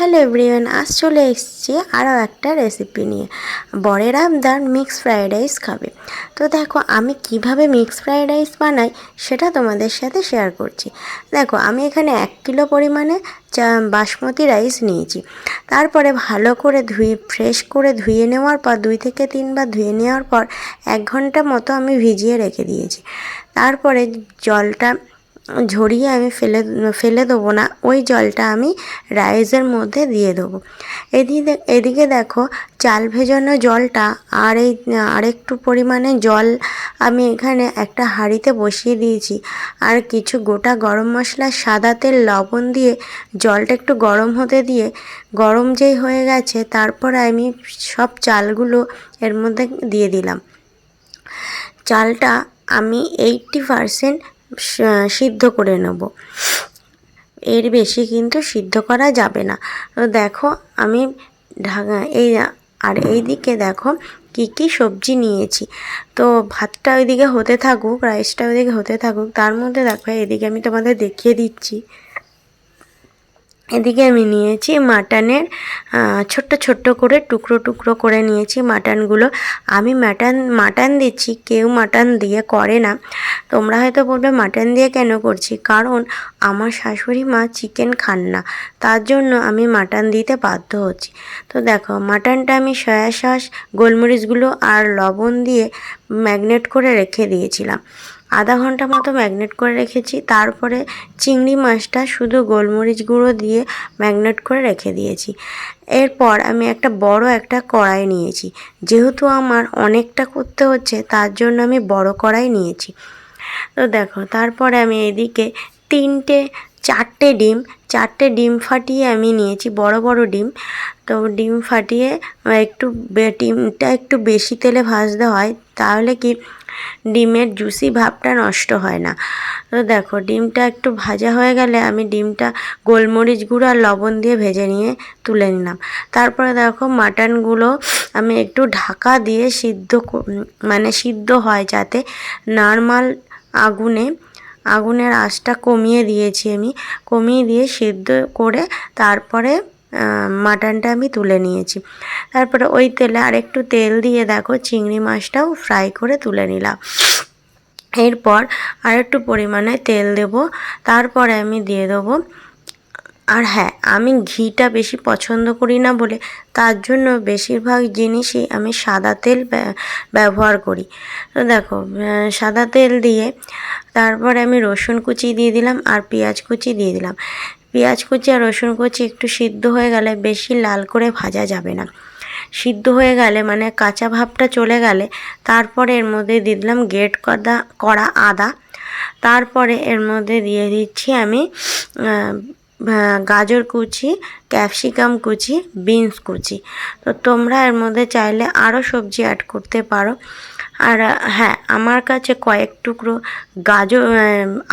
Hello everyone, আজ চলে এসেছি আরও একটা রেসিপি নিয়ে। বরের আবদার মিক্স ফ্রাইড রাইস খাবে। তো দেখো আমি কিভাবে মিক্স ফ্রাইড রাইস বানাই সেটা তোমাদের সাথে শেয়ার করছি। দেখো আমি এখানে 1 কিলো পরিমাণে বাসমতি রাইস নিয়েছি। তারপরে ভালো করে ফ্রেশ করে ধুয়ে নেওয়ার পর 2 থেকে 3 বার ধুয়ে নেওয়ার পর 1 ঘন্টা মতো আমি ভিজিয়ে রেখে দিয়েছি। তারপরে জলটা ঝরিয়ে আমি ফেলে দেবো না, ওই জলটা আমি রাইসের মধ্যে দিয়ে দেবো। এদিকে দেখো চাল ভেজানো জলটা আর একটু পরিমাণে জল আমি এখানে একটা হাঁড়িতে বসিয়ে দিয়েছি। আর কিছু গোটা গরম মশলা, সাদা তেল, লবণ দিয়ে জলটা একটু গরম হতে দিয়ে, গরম যেই হয়ে গেছে তারপরে আমি সব চালগুলো এর মধ্যে দিয়ে দিলাম। চালটা আমি 80% সিদ্ধ করে নেব, এর বেশি কিন্তু সিদ্ধ করা যাবে না। তো দেখো আমি এই দিকে দেখো কি কি সবজি নিয়েছি। তো ভাতটা ওইদিকে হতে থাকুক, রাইসটা ওইদিকে হতে থাকুক, তার মধ্যে দেখো এদিকে আমি তোমাদের দেখিয়ে দিচ্ছি। এদিকে আমি নিয়েছি মাটনের ছোট্ট ছোট্ট করে টুকরো টুকরো করে নিয়েছি মাটনগুলো। আমি মাটন দিচ্ছি, কেউ মাটন দিয়ে করে না। তোমরা হয়তো বলবে মাটন দিয়ে কেন করছি, কারণ আমার শাশুড়ি মা চিকেন খান না, তার জন্য আমি মাটন দিতে বাধ্য হচ্ছি। তো দেখো মাটনটা আমি সয়া সস, গোলমরিচগুলো আর লবণ দিয়ে ম্যাগনেট করে রেখে দিয়েছিলাম। আধা ঘন্টা মতো ম্যাগনেট করে রেখেছি। তারপরে চিংড়ি মাছটা শুধু গোলমরিচ গুঁড়ো দিয়ে ম্যাগনেট করে রেখে দিয়েছি। এরপর আমি বড় একটা কড়াই নিয়েছি, যেহেতু আমার অনেকটা করতে হচ্ছে তার জন্য আমি বড় কড়াই নিয়েছি। তো দেখো তারপরে আমি এদিকে চারটে ডিম ফাটিয়ে আমি নিয়েছি, বড় বড় ডিম। তো ডিম ফাটিয়ে ডিমটা একটু বেশি তেলে ভাজতে হয়, তাহলে কি ডিমের জুসি ভাবটা নষ্ট হয় না। তো দেখো ডিমটা একটু ভাজা হয়ে গেলে আমি ডিমটা গোলমরিচ গুঁড়ো আর লবণ দিয়ে ভেজে নিয়ে তুলে নিলাম। তারপরে দেখো মাটনগুলো আমি একটু ঢাকা দিয়ে সিদ্ধ হয়, যাতে নরমাল আগুনের আঁচটা কমিয়ে দিয়েছি, আমি কমিয়ে দিয়ে সিদ্ধ করে তারপরে মাটনটা আমি তুলে নিয়েছি। তারপরে ওই তেলে আরেকটু তেল দিয়ে দেখো চিংড়ি মাছটাও ফ্রাই করে তুলে নিলাম। এরপর আরেকটু পরিমাণে তেল দেব, তারপরে আমি দিয়ে দেবো। আর হ্যাঁ, আমি ঘিটা বেশি পছন্দ করি না বলে তার জন্য বেশিরভাগ জিনিসই আমি সাদা তেল ব্যবহার করি। তো দেখো সাদা তেল দিয়ে তারপরে আমি রসুন কুচি দিয়ে দিলাম আর পেঁয়াজ কুচি দিয়ে দিলাম। পেঁয়াজ কুচি আর রসুন কুচি একটু সিদ্ধ হয়ে গেলে, বেশি লাল করে ভাজা যাবে না, সিদ্ধ হয়ে গেলে মানে কাঁচা ভাবটা চলে গেলে তারপরে এর মধ্যে দিয়ে দিলাম গ্রেট করা আদা। তারপরে এর মধ্যে দিয়ে দিচ্ছি আমি গাজর কুচি, ক্যাপসিকাম কুচি, বিনস কুচি। তো তোমরা এর মধ্যে চাইলে আরও সবজি অ্যাড করতে পারো। আর হ্যাঁ, আমার কাছে কয়েক টুকরো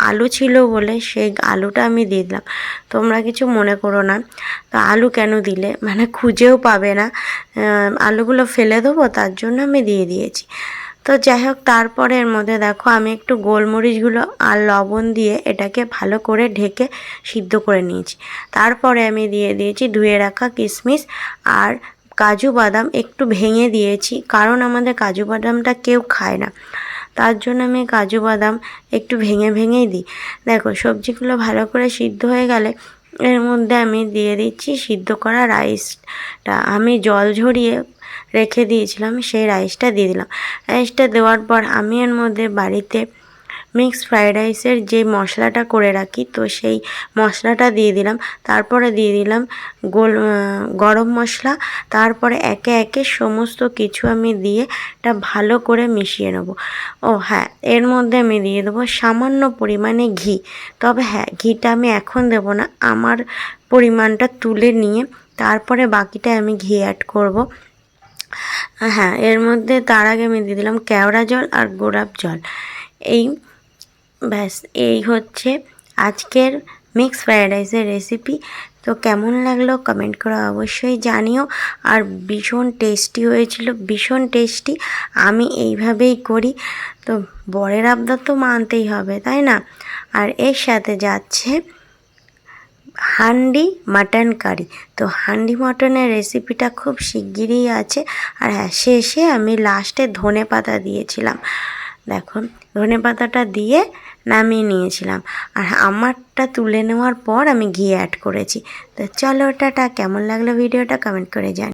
আলু ছিল বলে সেই আলুটা আমি দিয়ে দিলাম। তোমরা কিছু মনে করো না। তো আলু কেন দিলে, মানে খুঁজেও পাবে না, আলুগুলো ফেলে দেবো তার জন্য আমি দিয়ে দিয়েছি। তো যাই হোক, তারপরে এর মধ্যে দেখো আমি একটু গোলমরিচগুলো আর লবণ দিয়ে এটাকে ভালো করে ঢেকে সিদ্ধ করে নিয়েছি। তারপরে আমি দিয়ে দিয়েছি ধুয়ে রাখা কিশমিশ আর কাজু বাদাম একটু ভেঙে দিয়েছি, কারণ আমাদের কাজু বাদামটা কেউ খায় না, তার জন্য আমি কাজু বাদাম একটু ভেঙেই দিই। দেখো সবজিগুলো ভালো করে সিদ্ধ হয়ে গেলে এর মধ্যে আমি দিয়ে দিচ্ছি সিদ্ধ করা রাইসটা। আমি জল ঝরিয়ে রেখে দিয়েছিলাম, সেই রাইসটা দিয়ে দিলাম। রাইসটা দেওয়ার পর আমি এর মধ্যে বাড়িতে মিক্স ফ্রাইড রাইসের যে মশলাটা করে রাখি, তো সেই মশলাটা দিয়ে দিলাম। তারপরে দিয়ে দিলাম গরম মশলা। তারপরে একে একে সমস্ত কিছু আমি দিয়ে এটা ভালো করে মিশিয়ে নেব। ও হ্যাঁ, এর মধ্যে আমি দিয়ে দেবো সামান্য পরিমাণে ঘি। তবে হ্যাঁ, ঘিটা আমি এখন দেবো না, আমার পরিমাণটা তুলে নিয়ে তারপরে বাকিটা আমি ঘি অ্যাড করব। হ্যাঁ, এর মধ্যে তার আগে আমি দিয়ে দিলাম কেওড়া জল আর গোলাপ জল। এই হচ্ছে আজকের মিক্স ফ্রাইড রাইসের রেসিপি। তো কেমন লাগলো কমেন্ট করে অবশ্যই জানিও। আর ভীষণ টেস্টি হয়েছিল, ভীষণ টেস্টি। আমি এইভাবেই করি। তো বরের আবদার তো মানতেই হবে, তাই না? আর এর সাথে যাচ্ছে হান্ডি মাটন কারি। তো হান্ডি মটনের রেসিপিটা খুব শিগগিরই আছে। আর হ্যাঁ, শেষে আমি লাস্টে ধনেপাতা দিয়েছিলাম। দেখুন, ধনেপাতাটা দিয়ে নামিয়ে নিয়েছিলাম। আর আমারটা তুলে নেওয়ার পর আমি ঘি অ্যাড করেছি। তো চলো, টাটা। কেমন লাগলো ভিডিওটা কমেন্ট করে জানি।